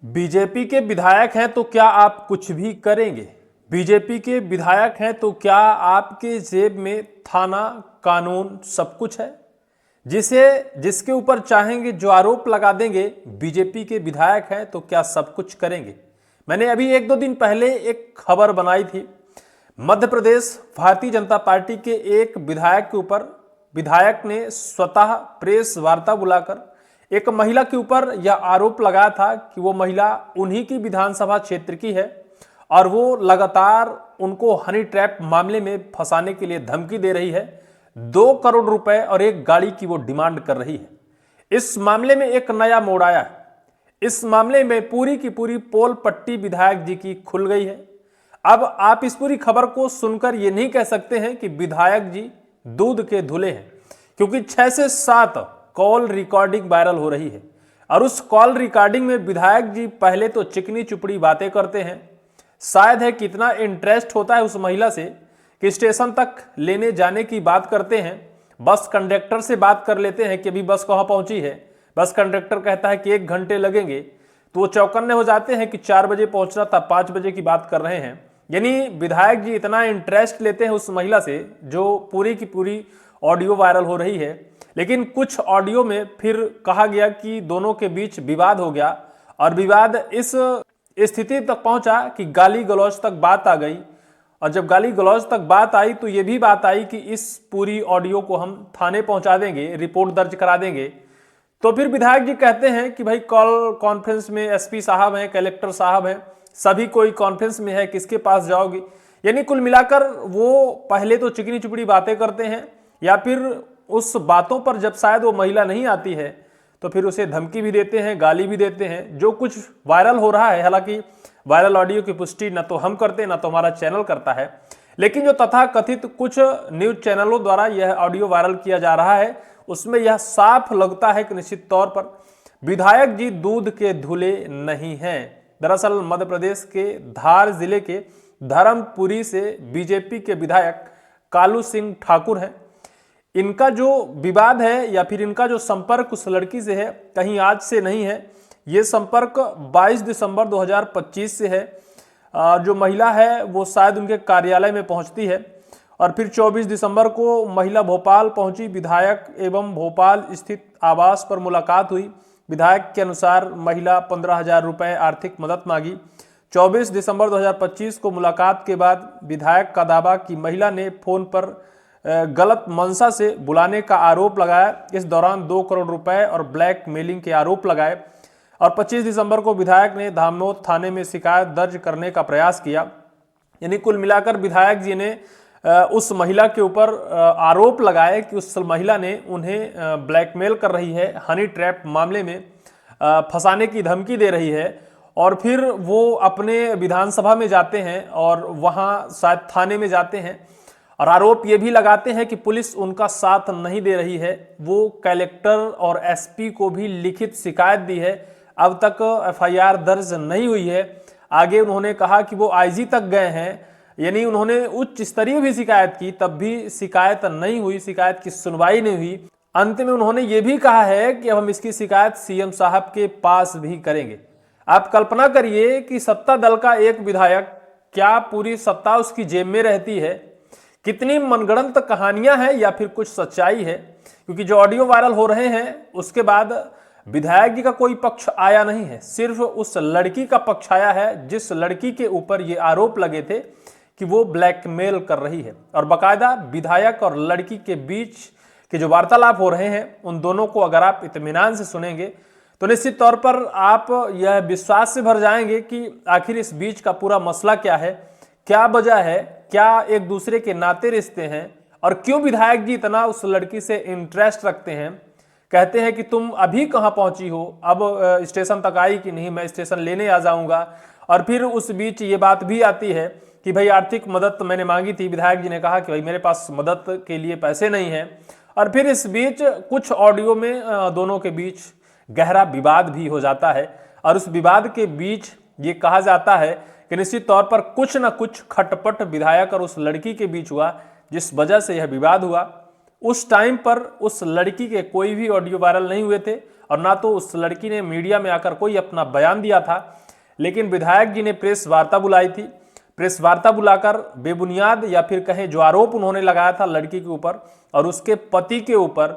BJP के विधायक हैं तो क्या आप कुछ भी करेंगे? बीजेपी के विधायक हैं तो क्या आपके जेब में थाना, कानून सब कुछ है? जिसके ऊपर चाहेंगे जो आरोप लगा देंगे। बीजेपी के विधायक हैं तो क्या सब कुछ करेंगे? मैंने अभी एक दो दिन पहले एक खबर बनाई थी। मध्य प्रदेश भारतीय जनता पार्टी के एक विधायक के ऊपर विधायक ने स्वतः प्रेस वार्ता बुलाकर एक महिला के ऊपर यह आरोप लगाया था कि वो महिला उन्हीं की विधानसभा क्षेत्र की है और वो लगातार उनको हनी ट्रैप मामले में फंसाने के लिए धमकी दे रही है। 2 करोड़ रुपए और एक गाड़ी की वो डिमांड कर रही है। इस मामले में एक नया मोड़ आया है। इस मामले में पूरी की पूरी पोल पट्टी विधायक जी की खुल गई है। अब आप इस पूरी खबर को सुनकर ये नहीं कह सकते हैं कि विधायक जी दूध के धुले हैं, क्योंकि 6 से 7 कॉल रिकॉर्डिंग वायरल हो रही है और उस कॉल रिकॉर्डिंग में विधायक जी पहले तो चिकनी चुपड़ी बातें करते हैं। शायद है कितना इंटरेस्ट होता है उस महिला से कि स्टेशन तक लेने जाने की बात करते हैं। बस कंडक्टर से बात कर लेते हैं कि अभी बस कहाँ पहुंची है। बस कंडक्टर कहता है कि 1 घंटे लगेंगे, तो वो चौकन्ने हो जाते हैं कि 4 बजे पहुंचना था, 5 बजे की बात कर रहे हैं। यानी विधायक जी इतना इंटरेस्ट लेते हैं उस महिला से, जो पूरी की पूरी ऑडियो वायरल हो रही है। लेकिन कुछ ऑडियो में फिर कहा गया कि दोनों के बीच विवाद हो गया और विवाद इस स्थिति तक पहुंचा कि गाली गलौज तक बात आ गई। और जब गाली गलौज तक बात आई तो ये भी बात आई कि इस पूरी ऑडियो को हम थाने पहुंचा देंगे, रिपोर्ट दर्ज करा देंगे। तो फिर विधायक जी कहते हैं कि भाई कॉल कॉन्फ्रेंस में एसपी साहब हैं, कलेक्टर साहब हैं, सभी कोई कॉन्फ्रेंस में है, किसके पास जाओगी। यानी कुल मिलाकर वो पहले तो चिकनी चुपड़ी बातें करते हैं या फिर उस बातों पर जब शायद वो महिला नहीं आती है तो फिर उसे धमकी भी देते हैं, गाली भी देते हैं। जो कुछ वायरल हो रहा है, हालांकि वायरल ऑडियो की पुष्टि न तो हम करते न तो हमारा चैनल करता है, लेकिन जो तथाकथित कुछ न्यूज चैनलों द्वारा यह ऑडियो वायरल किया जा रहा है उसमें यह साफ लगता है कि निश्चित तौर पर विधायक जी दूध के धुले नहीं हैं। दरअसल मध्य प्रदेश के धार जिले के धर्मपुरी से बीजेपी के विधायक कालू सिंह ठाकुर हैं। इनका जो विवाद है या फिर इनका जो संपर्क उस लड़की से है, कहीं आज से नहीं है। ये संपर्क 22 दिसंबर 2025 से है। जो महिला है वो शायद उनके कार्यालय में पहुंचती है और फिर 24 दिसंबर को महिला भोपाल पहुंची। विधायक एवं भोपाल स्थित आवास पर मुलाकात हुई। विधायक के अनुसार महिला 15,000 रुपये आर्थिक मदद मांगी। 24 दिसंबर 2025 को मुलाकात के बाद विधायक का दावा कि महिला ने फोन पर गलत मंशा से बुलाने का आरोप लगाया। इस दौरान 2 करोड़ रुपए और ब्लैक मेलिंग के आरोप लगाए और 25 दिसंबर को विधायक ने धामनोद थाने में शिकायत दर्ज करने का प्रयास किया। यानी कुल मिलाकर विधायक जी ने उस महिला के ऊपर आरोप लगाए कि उस महिला ने उन्हें ब्लैकमेल कर रही है, हनी ट्रैप मामले में फंसाने की धमकी दे रही है। और फिर वो अपने विधानसभा में जाते हैं और वहाँ शायद थाने में जाते हैं और आरोप ये भी लगाते हैं कि पुलिस उनका साथ नहीं दे रही है। वो कलेक्टर और एसपी को भी लिखित शिकायत दी है, अब तक एफआईआर दर्ज नहीं हुई है। आगे उन्होंने कहा कि वो आईजी तक गए हैं, यानी उन्होंने उच्च स्तरीय भी शिकायत की, तब भी शिकायत नहीं हुई, शिकायत की सुनवाई नहीं हुई। अंत में उन्होंने ये भी कहा है कि अब हम इसकी शिकायत सीएम साहब के पास भी करेंगे। आप कल्पना करिए कि सत्ता दल का एक विधायक, क्या पूरी सत्ता उसकी जेब में रहती है? कितनी मनगढ़ंत कहानियां हैं या फिर कुछ सच्चाई है? क्योंकि जो ऑडियो वायरल हो रहे हैं उसके बाद विधायक जी का कोई पक्ष आया नहीं है, सिर्फ उस लड़की का पक्ष आया है जिस लड़की के ऊपर ये आरोप लगे थे कि वो ब्लैकमेल कर रही है। और बाकायदा विधायक और लड़की के बीच के जो वार्तालाप हो रहे हैं उन दोनों को अगर आप इत्मीनान से सुनेंगे तो निश्चित तौर पर आप यह विश्वास से भर जाएंगे कि आखिर इस बीच का पूरा मसला क्या है, क्या वजह है, क्या एक दूसरे के नाते रिश्ते हैं और क्यों विधायक जी इतना उस लड़की से इंटरेस्ट रखते हैं। कहते हैं कि तुम अभी कहाँ पहुंची हो, अब स्टेशन तक आई कि नहीं, मैं स्टेशन लेने आ जाऊंगा। और फिर उस बीच ये बात भी आती है कि भाई आर्थिक मदद मैंने मांगी थी, विधायक जी ने कहा कि भाई मेरे पास मदद के लिए पैसे नहीं हैं। और फिर इस बीच कुछ ऑडियो में दोनों के बीच गहरा विवाद भी हो जाता है और उस विवाद के बीच ये कहा जाता है कि निश्चित तौर पर कुछ न कुछ खटपट विधायक और उस लड़की के बीच हुआ, जिस वजह से यह विवाद हुआ। उस टाइम पर उस लड़की के कोई भी ऑडियो वायरल नहीं हुए थे और ना तो उस लड़की ने मीडिया में आकर कोई अपना बयान दिया था। लेकिन विधायक जी ने प्रेस वार्ता बुलाई थी। प्रेस वार्ता बुलाकर बेबुनियाद या फिर कहें जो आरोप उन्होंने लगाया था लड़की के ऊपर और उसके पति के ऊपर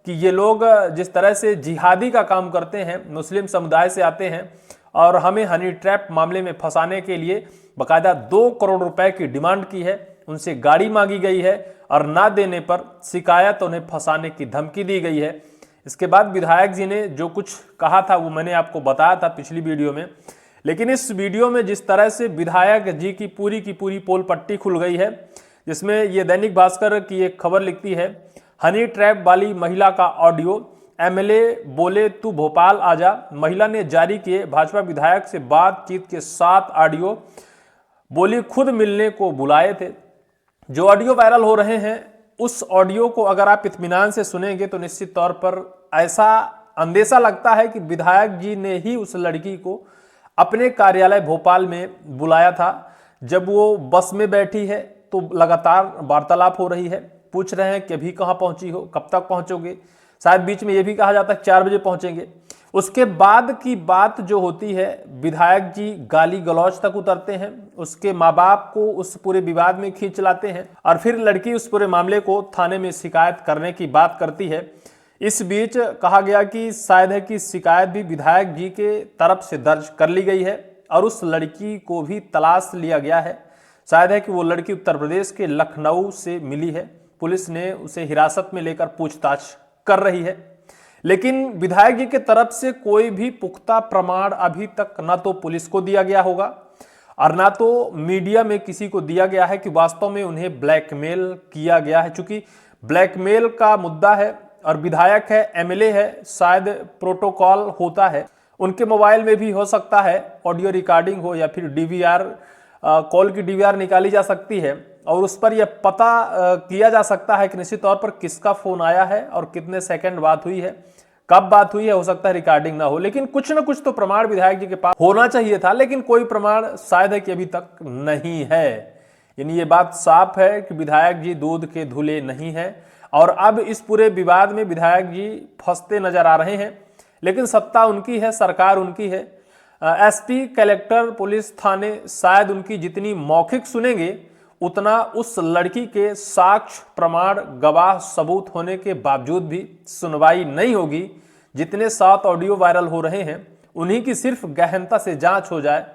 कि ये लोग जिस तरह से जिहादी का काम करते हैं, मुस्लिम समुदाय से आते हैं और हमें हनी ट्रैप मामले में फंसाने के लिए बाकायदा 2 करोड़ रुपए की डिमांड की है, उनसे गाड़ी मांगी गई है और ना देने पर शिकायत उन्हें फंसाने की धमकी दी गई है। इसके बाद विधायक जी ने जो कुछ कहा था वो मैंने आपको बताया था पिछली वीडियो में। लेकिन इस वीडियो में जिस तरह से विधायक जी की पूरी पोल पट्टी खुल गई है, जिसमें ये दैनिक भास्कर की एक खबर लिखती है, हनी ट्रैप वाली महिला का ऑडियो, एमएलए बोले तू भोपाल आजा। महिला ने जारी किए भाजपा विधायक से बातचीत के 7 ऑडियो, बोली खुद मिलने को बुलाए थे। जो ऑडियो वायरल हो रहे हैं उस ऑडियो को अगर आप इत्मीनान से सुनेंगे तो निश्चित तौर पर ऐसा अंदेशा लगता है कि विधायक जी ने ही उस लड़की को अपने कार्यालय भोपाल में बुलाया था। जब वो बस में बैठी है तो लगातार वार्तालाप हो रही है, पूछ रहे हैं कि अभी कहाँ पहुंची हो, कब तक पहुंचोगे, शायद बीच में ये भी कहा जाता है 4 बजे पहुंचेंगे। उसके बाद की बात जो होती है, विधायक जी गाली गलौज तक उतरते हैं, उसके माँ बाप को उस पूरे विवाद में खींच लाते हैं और फिर लड़की उस पूरे मामले को थाने में शिकायत करने की बात करती है। इस बीच कहा गया कि शायद है कि शिकायत भी विधायक जी के तरफ से दर्ज कर ली गई है और उस लड़की को भी तलाश लिया गया है। शायद है कि वो लड़की उत्तर प्रदेश के लखनऊ से मिली है, पुलिस ने उसे हिरासत में लेकर पूछताछ कर रही है। लेकिन विधायक जी के तरफ से कोई भी पुख्ता प्रमाण अभी तक ना तो पुलिस को दिया गया होगा और ना तो मीडिया में किसी को दिया गया है कि वास्तव में उन्हें ब्लैकमेल किया गया है। चूंकि ब्लैकमेल का मुद्दा है और विधायक है, एमएलए है, शायद प्रोटोकॉल होता है, उनके मोबाइल में भी हो सकता है ऑडियो रिकॉर्डिंग हो या फिर डीवीआर कॉल की डीवीआर निकाली जा सकती है और उस पर यह पता किया जा सकता है कि निश्चित तौर पर किसका फोन आया है और कितने सेकंड बात हुई है, कब बात हुई है। हो सकता है रिकॉर्डिंग ना हो, लेकिन कुछ ना कुछ तो प्रमाण विधायक जी के पास होना चाहिए था, लेकिन कोई प्रमाण शायद है कि अभी तक नहीं है। यानी ये बात साफ है कि विधायक जी दूध के धुले नहीं है और अब इस पूरे विवाद में विधायक जी फंसते नजर आ रहे हैं। लेकिन सत्ता उनकी है, सरकार उनकी है, एसपी, कलेक्टर, पुलिस, थाने शायद उनकी जितनी मौखिक सुनेंगे उतना उस लड़की के साक्ष्य, प्रमाण, गवाह, सबूत होने के बावजूद भी सुनवाई नहीं होगी। जितने 7 ऑडियो वायरल हो रहे हैं उन्हीं की सिर्फ गहनता से जांच हो जाए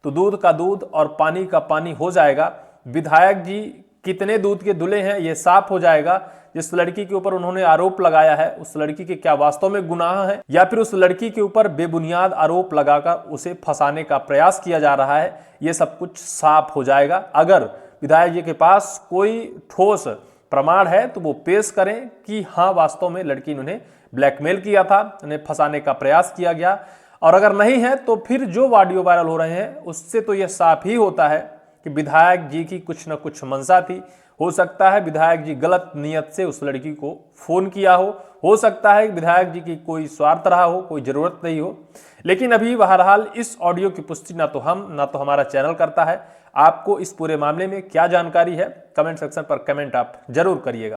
तो दूध का दूध और पानी का पानी हो जाएगा। विधायक जी कितने दूध के धुले हैं ये साफ हो जाएगा। जिस लड़की के ऊपर उन्होंने आरोप लगाया है उस लड़की के क्या वास्तव में गुनाह है या फिर उस लड़की के ऊपर बेबुनियाद आरोप लगाकर उसे फंसाने का प्रयास किया जा रहा है, ये सब कुछ साफ हो जाएगा। अगर विधायक जी के पास कोई ठोस प्रमाण है तो वो पेश करें कि हाँ वास्तव में लड़की ने उन्हें ब्लैकमेल किया था, उन्हें फंसाने का प्रयास किया गया। और अगर नहीं है तो फिर जो ऑडियो वायरल हो रहे हैं उससे तो यह साफ ही होता है कि विधायक जी की कुछ न कुछ मंशा थी। हो सकता है विधायक जी गलत नियत से उस लड़की को फोन किया हो सकता है विधायक जी की कोई स्वार्थ रहा हो, कोई जरूरत नहीं हो। लेकिन अभी बहरहाल इस ऑडियो की पुष्टि ना तो हम ना तो हमारा चैनल करता है। आपको इस पूरे मामले में क्या जानकारी है, कमेंट सेक्शन पर कमेंट आप जरूर करिएगा।